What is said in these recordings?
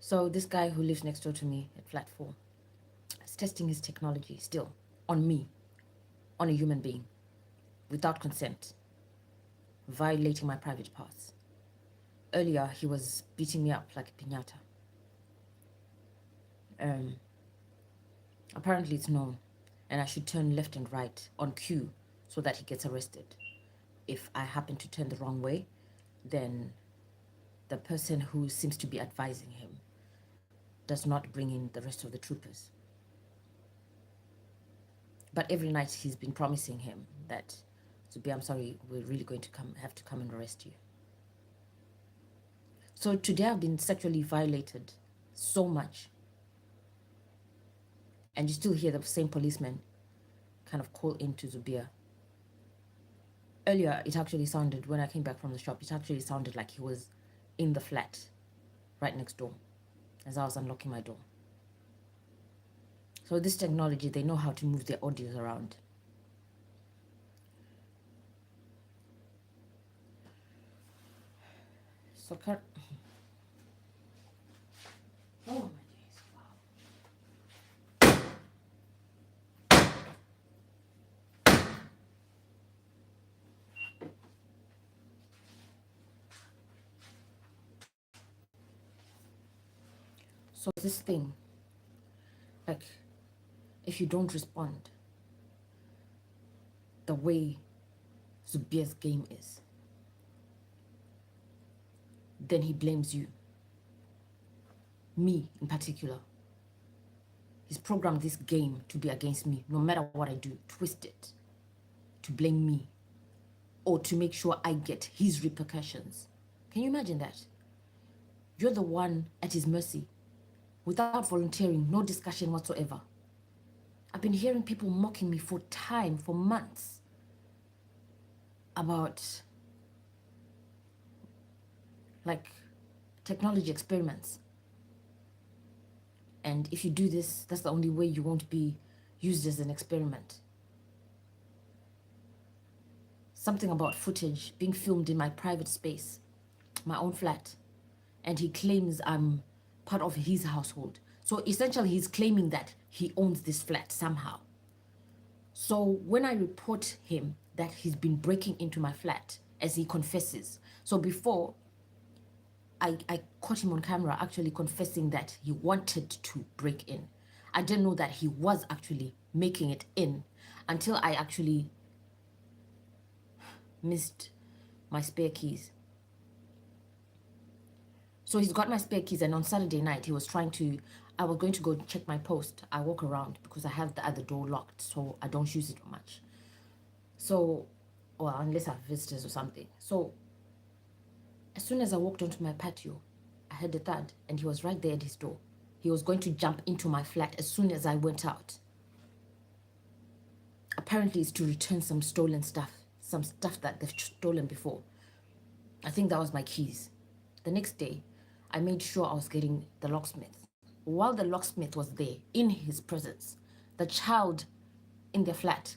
So this guy who lives next door to me at flat 4 is testing his technology still on me, on a human being, without consent, violating my private parts. Earlier, he was beating me up like a piñata. Apparently it's known, and I should turn left and right on cue so that he gets arrested. If I happen to turn the wrong way, then the person who seems to be advising him does not bring in the rest of the troopers. But every night he's been promising him that, Zubir, I'm sorry, we're really going to have to come and arrest you. So today I've been sexually violated so much. And you still hear the same policeman kind of call into Zubir. Earlier, it actually sounded, when I came back from the shop, it actually sounded like he was in the flat right next door as I was unlocking my door. So this technology, they know how to move their audios around. So, oh my days, wow. So this thing, like, if you don't respond the way Zubir's game is, then he blames you. Me in particular. He's programmed this game to be against me, no matter what I do, twist it, to blame me, or to make sure I get his repercussions. Can you imagine that? You're the one at his mercy, without volunteering, no discussion whatsoever. I've been hearing people mocking me for time, for months, about like technology experiments. And if you do this, that's the only way you won't be used as an experiment. Something about footage being filmed in my private space, my own flat. And he claims I'm part of his household. So essentially he's claiming that he owns this flat somehow. So when I report him that he's been breaking into my flat, as he confesses. So before, I caught him on camera actually confessing that he wanted to break in. I didn't know that he was actually making it in until I actually missed my spare keys. So he's got my spare keys, and on Saturday night, I was going to go check my post. I walk around because I have the other door locked, so I don't use it much. So, or unless I have visitors or something. So as soon as I walked onto my patio, I heard a thud, and he was right there at his door. He was going to jump into my flat as soon as I went out. Apparently, it's to return some stolen stuff, some stuff that they've stolen before. I think that was my keys. The next day, I made sure I was getting the locksmith. While the locksmith was there, in his presence, the child in their flat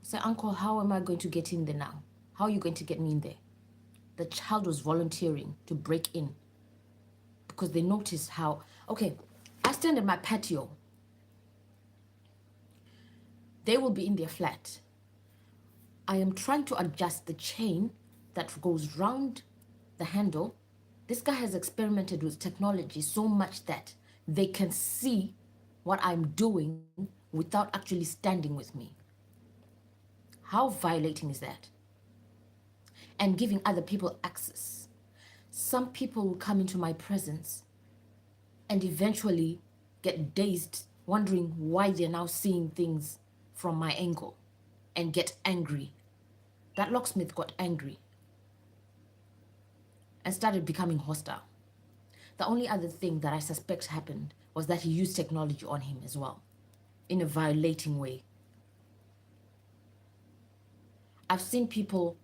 said, Uncle, how am I going to get in there now? How are you going to get me in there? The child was volunteering to break in because they noticed how, okay, I stand at my patio. They will be in their flat. I am trying to adjust the chain that goes round the handle. This guy has experimented with technology so much that they can see what I'm doing without actually standing with me. How violating is that? And giving other people access. Some people will come into my presence and eventually get dazed, wondering why they're now seeing things from my angle, and get angry. That locksmith got angry and started becoming hostile. The only other thing that I suspect happened was that he used technology on him as well, in a violating way. I've seen people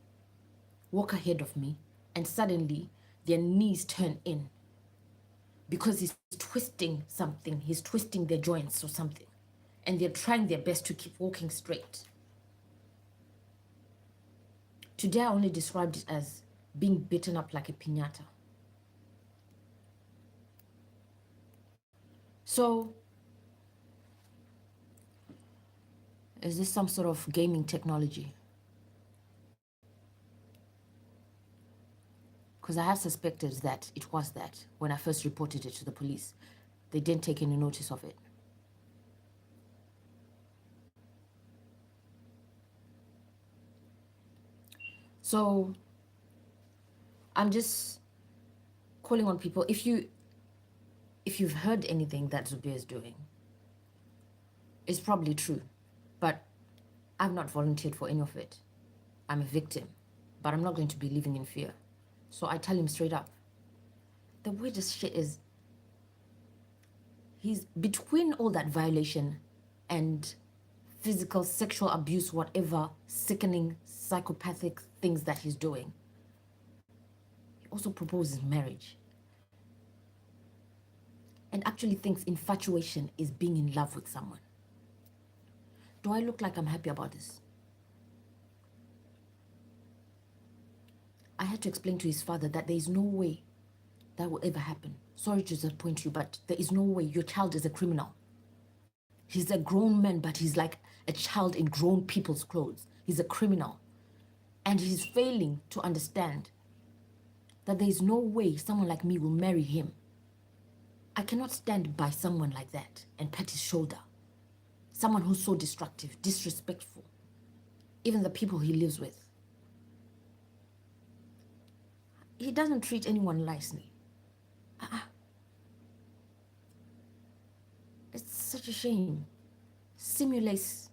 walk ahead of me and suddenly their knees turn in because he's twisting something, he's twisting their joints or something, and they're trying their best to keep walking straight. Today I only described it as being beaten up like a piñata. So, is this some sort of gaming technology? Because I have suspected that it was that when I first reported it to the police. They didn't take any notice of it. So I'm just calling on people. If you've heard anything that Zubir is doing, it's probably true. But I've not volunteered for any of it. I'm a victim, but I'm not going to be living in fear. So I tell him straight up. The weirdest shit is he's between all that violation and physical, sexual abuse, whatever sickening, psychopathic things that he's doing. He also proposes marriage and actually thinks infatuation is being in love with someone. Do I look like I'm happy about this? I had to explain to his father that there is no way that will ever happen. Sorry to disappoint you, but there is no way. Your child is a criminal. He's a grown man, but he's like a child in grown people's clothes. He's a criminal. And he's failing to understand that there is no way someone like me will marry him. I cannot stand by someone like that and pat his shoulder. Someone who's so destructive, disrespectful. Even the people he lives with. He doesn't treat anyone nicely. It's such a shame. Simulates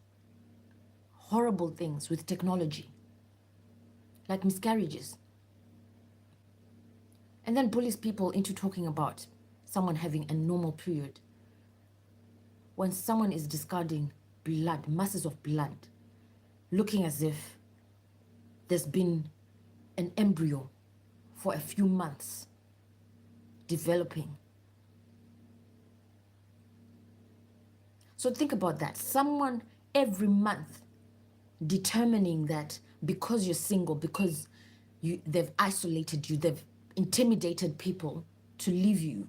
horrible things with technology, like miscarriages. And then bullies people into talking about someone having a normal period when someone is discarding blood, masses of blood, looking as if there's been an embryo for a few months developing. So think about that. Someone every month determining that because you're single, because they've isolated you, they've intimidated people to leave you,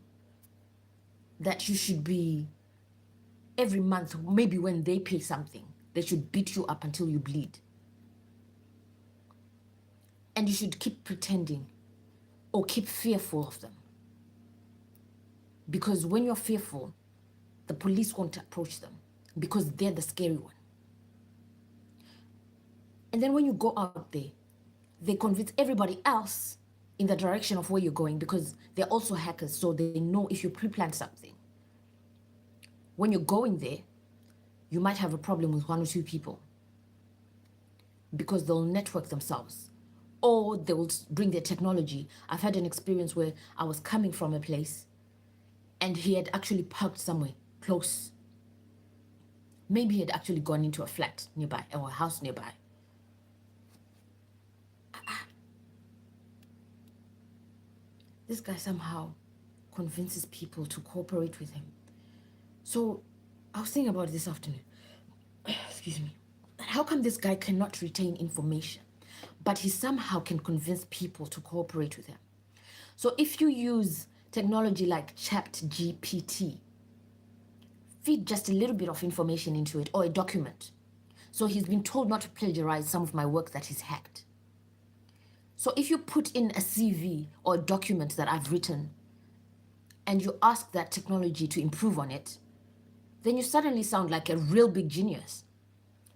that you should be every month, maybe when they pay something, they should beat you up until you bleed. And you should keep pretending or keep fearful of them. Because when you're fearful, the police won't approach them because they're the scary one. And then when you go out there, they convince everybody else in the direction of where you're going because they're also hackers, so they know if you pre-plan something. When you're going there, you might have a problem with one or two people because they'll network themselves or they will bring their technology. I've had an experience where I was coming from a place and he had actually parked somewhere close. Maybe he had actually gone into a flat nearby or a house nearby. This guy somehow convinces people to cooperate with him. So I was thinking about it this afternoon. Excuse me. How come this guy cannot retain information, but he somehow can convince people to cooperate with him? So if you use technology like ChatGPT, feed just a little bit of information into it or a document. So he's been told not to plagiarize some of my work that he's hacked. So if you put in a CV or a document that I've written and you ask that technology to improve on it, then you suddenly sound like a real big genius.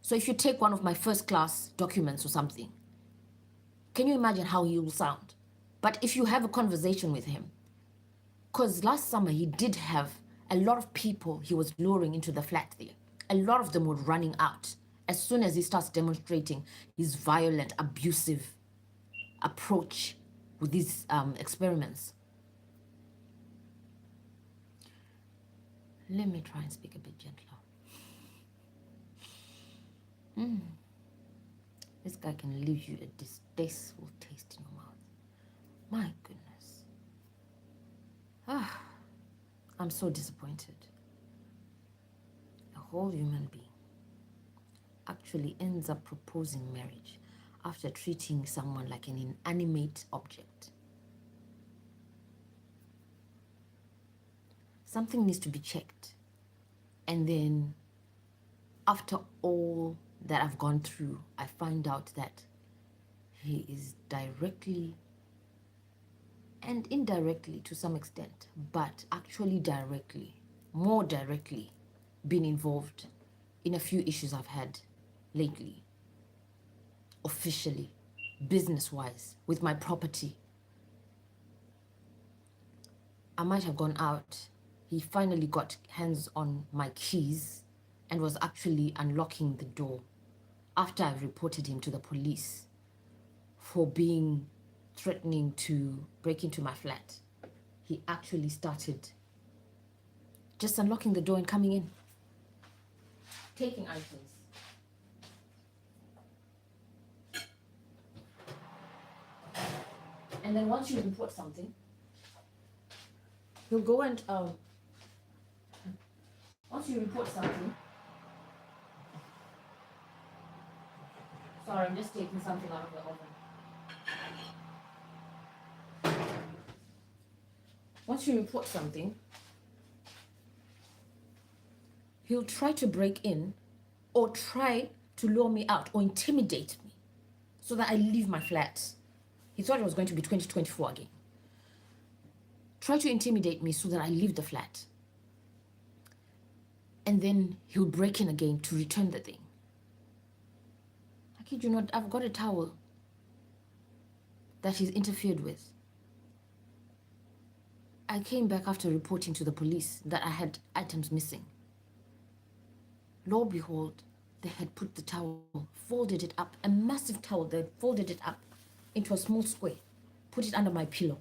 So if you take one of my first class documents or something, can you imagine how he will sound? But if you have a conversation with him, because last summer he did have a lot of people he was luring into the flat there. A lot of them were running out as soon as he starts demonstrating his violent, abusive approach with these experiments. Let me try and speak a bit gentler. This guy can leave you a distasteful taste in your mouth. My goodness. I'm so disappointed. A whole human being actually ends up proposing marriage after treating someone like an inanimate object. Something needs to be checked. And then after all that I've gone through, I find out that he is directly and indirectly to some extent, but actually directly, more directly, been involved in a few issues I've had lately, officially, business-wise, with my property. I might have gone out. He finally got hands on my keys and was actually unlocking the door after I reported him to the police for being threatening to break into my flat. He actually started just unlocking the door and coming in, taking items. And then once you report something, he'll go and once you report something, sorry, I'm just taking something out of the oven. Once you report something, he'll try to break in or try to lure me out or intimidate me so that I leave my flat. He thought it was going to be 2024 again. Try to intimidate me so that I leave the flat. And then he'll break in again to return the thing. I kid you not, I've got a towel that he's interfered with. I came back after reporting to the police that I had items missing. Lo and behold, they had put the towel, folded it up, a massive towel, they folded it up into a small square, put it under my pillow.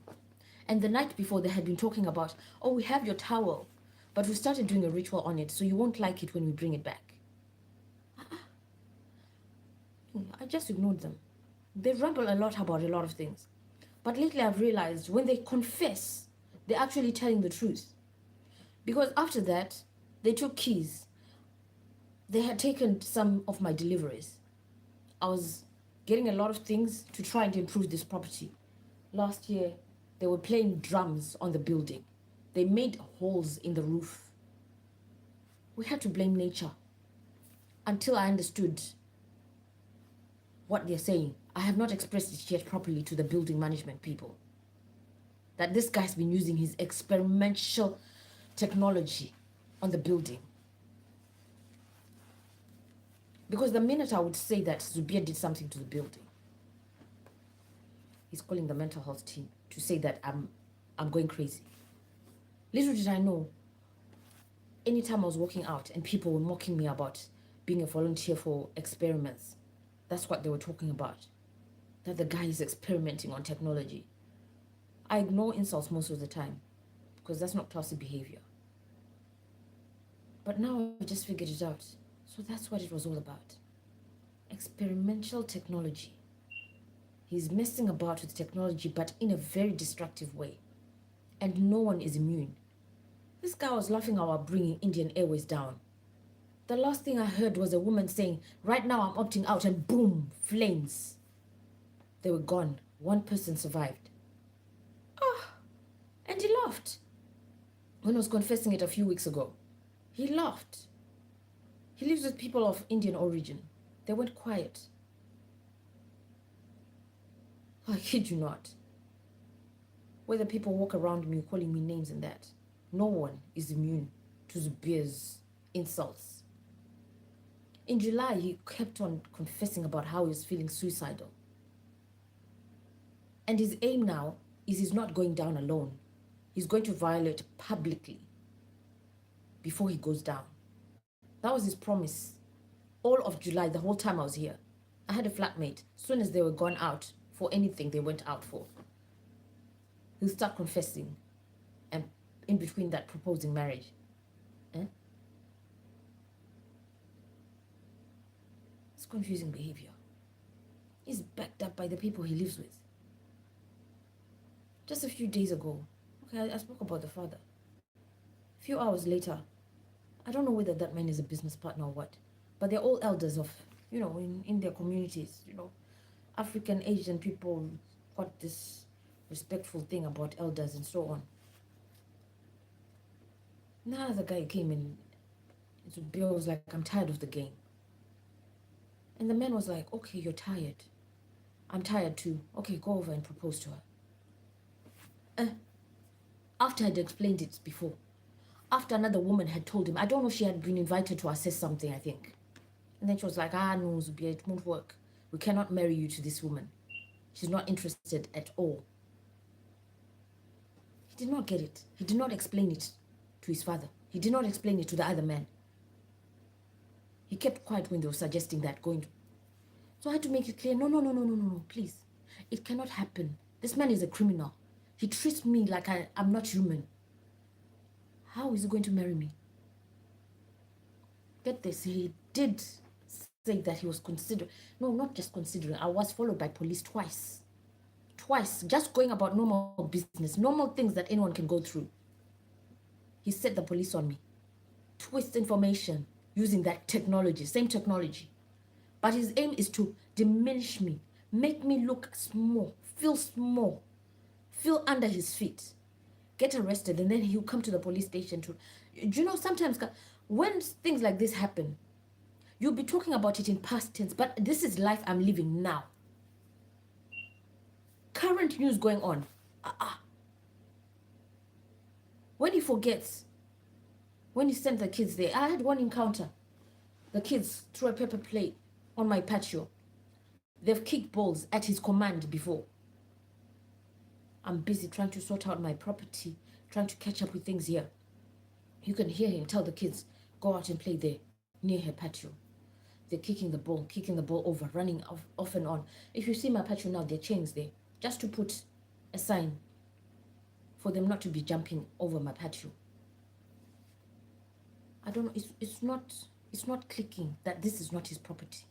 And the night before, they had been talking about, oh, we have your towel, but we started doing a ritual on it, so you won't like it when we bring it back. I just ignored them. They ramble a lot about a lot of things. But lately I've realized when they confess, they're actually telling the truth. Because after that, they took keys. They had taken some of my deliveries. I was getting a lot of things to try and improve this property. Last year, they were playing drums on the building. They made holes in the roof. We had to blame nature until I understood what they're saying. I have not expressed it yet properly to the building management people. That this guy's been using his experimental technology on the building. Because the minute I would say that Zubir did something to the building, he's calling the mental health team to say that I'm going crazy. Little did I know, anytime I was walking out and people were mocking me about being a volunteer for experiments, that's what they were talking about. That the guy is experimenting on technology. I ignore insults most of the time because that's not classy behavior. But now I just figured it out. So that's what it was all about. Experimental technology. He's messing about with technology, but in a very destructive way. And no one is immune. This guy was laughing about bringing Indian Airways down. The last thing I heard was a woman saying, right now I'm opting out, and boom, flames. They were gone. One person survived. And he laughed. When I was confessing it a few weeks ago, he laughed. He lives with people of Indian origin. They went quiet. I kid you not. Whether people walk around me calling me names and that, no one is immune to Zubir's insults. In July, he kept on confessing about how he was feeling suicidal. And his aim now is he's not going down alone. He's going to violate publicly before he goes down. That was his promise. All of July, the whole time I was here. I had a flatmate. As soon as they were gone out for anything they went out for, he'll start confessing. And in between that, proposing marriage. It's confusing behavior. He's backed up by the people he lives with. Just a few days ago, okay, I spoke about the father. A few hours later, I don't know whether that man is a business partner or what, but they're all elders of, in their communities, African, Asian people got this respectful thing about elders and so on. Now the guy came in Zubir was like, I'm tired of the game. And the man was like, okay, you're tired. I'm tired too. Okay, go over and propose to her. After I'd explained it before, after another woman had told him, I don't know, she had been invited to assess something, I think. And then she was like, no, Zubir, it won't work. We cannot marry you to this woman. She's not interested at all. He did not get it. He did not explain it to his father. He did not explain it to the other man. He kept quiet when they were suggesting that going to. So I had to make it clear, no, please. It cannot happen. This man is a criminal. He treats me like I'm not human. How is he going to marry me? Get this, he did say that he was considering, no, not just considering, I was followed by police twice, just going about normal business, normal things that anyone can go through. He set the police on me, twist information using that technology, same technology. But his aim is to diminish me, make me look small, feel under his feet, get arrested, and then he'll come to the police station to, you know, sometimes when things like this happen, you'll be talking about it in past tense, but this is life I'm living now. Current news going on. When he forgets, when he sent the kids there, I had one encounter. The kids threw a paper plate on my patio. They've kicked balls at his command before. I'm busy trying to sort out my property, trying to catch up with things here. You can hear him tell the kids, go out and play there, near her patio. They're kicking the ball over, running off and on. If you see my patio now, there are chains there, just to put a sign for them not to be jumping over my patio. I don't know, it's not clicking that this is not his property.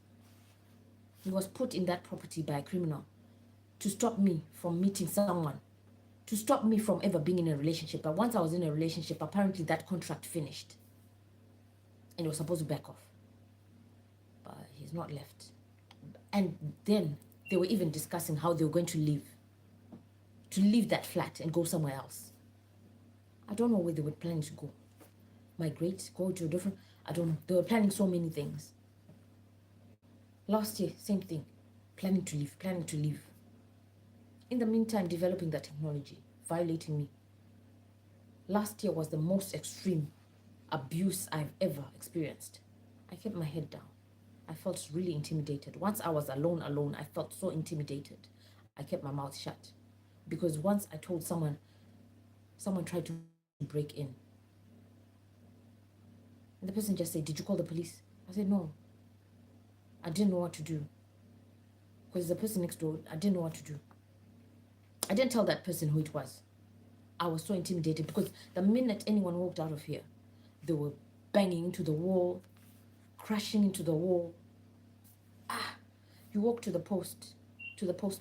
He was put in that property by a criminal to stop me from meeting someone, to stop me from ever being in a relationship. But once I was in a relationship, apparently that contract finished. And he was supposed to back off. But he's not left. And then they were even discussing how they were going to leave that flat and go somewhere else. I don't know where they were planning to go. Migrate, go to a different, I don't know. They were planning so many things. Last year, same thing. Planning to leave. In the meantime, developing the technology, violating me. Last year was the most extreme abuse I've ever experienced. I kept my head down. I felt really intimidated. Once I was alone, I felt so intimidated. I kept my mouth shut. Because once I told someone tried to break in. And the person just said, did you call the police? I said, no. I didn't know what to do. Because the person next door, I didn't know what to do. I didn't tell that person who it was. I was so intimidated because the minute anyone walked out of here, they were banging into the wall, crashing into the wall. You walk to the post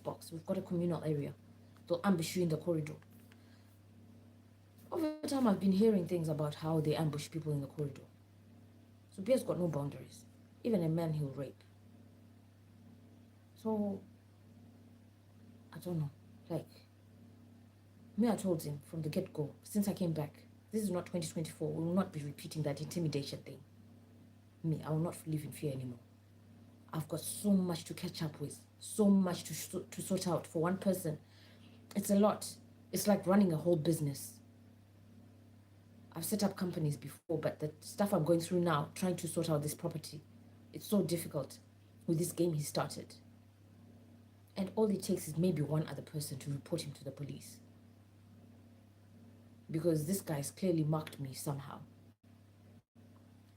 box. We've got a communal area. They'll ambush you in the corridor. Over time, I've been hearing things about how they ambush people in the corridor. So Zubir's got no boundaries. Even a man he'll rape. So, I don't know. Like, me, I told him from the get-go, since I came back, this is not 2024. We will not be repeating that intimidation thing. Me, I will not live in fear anymore. I've got so much to catch up with, so much to sort out for one person. It's a lot. It's like running a whole business. I've set up companies before, but the stuff I'm going through now, trying to sort out this property, it's so difficult with this game he started. And all it takes is maybe one other person to report him to the police. Because this guy's clearly marked me somehow.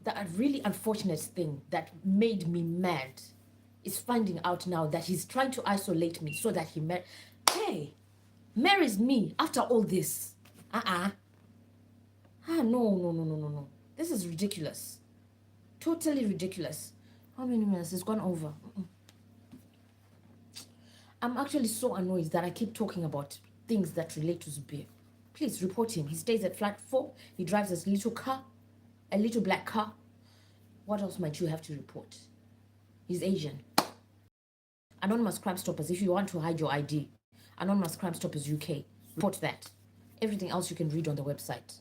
The really unfortunate thing that made me mad is finding out now that he's trying to isolate me so that he marries me after all this. No. This is ridiculous. Totally ridiculous. How many minutes? It's gone over. I'm actually so annoyed that I keep talking about things that relate to Zubir. Please report him. He stays at flat 4. He drives a little black car. What else might you have to report? He's Asian. Anonymous Crime Stoppers, if you want to hide your ID. Anonymous Crime Stoppers UK. Report that. Everything else you can read on the website.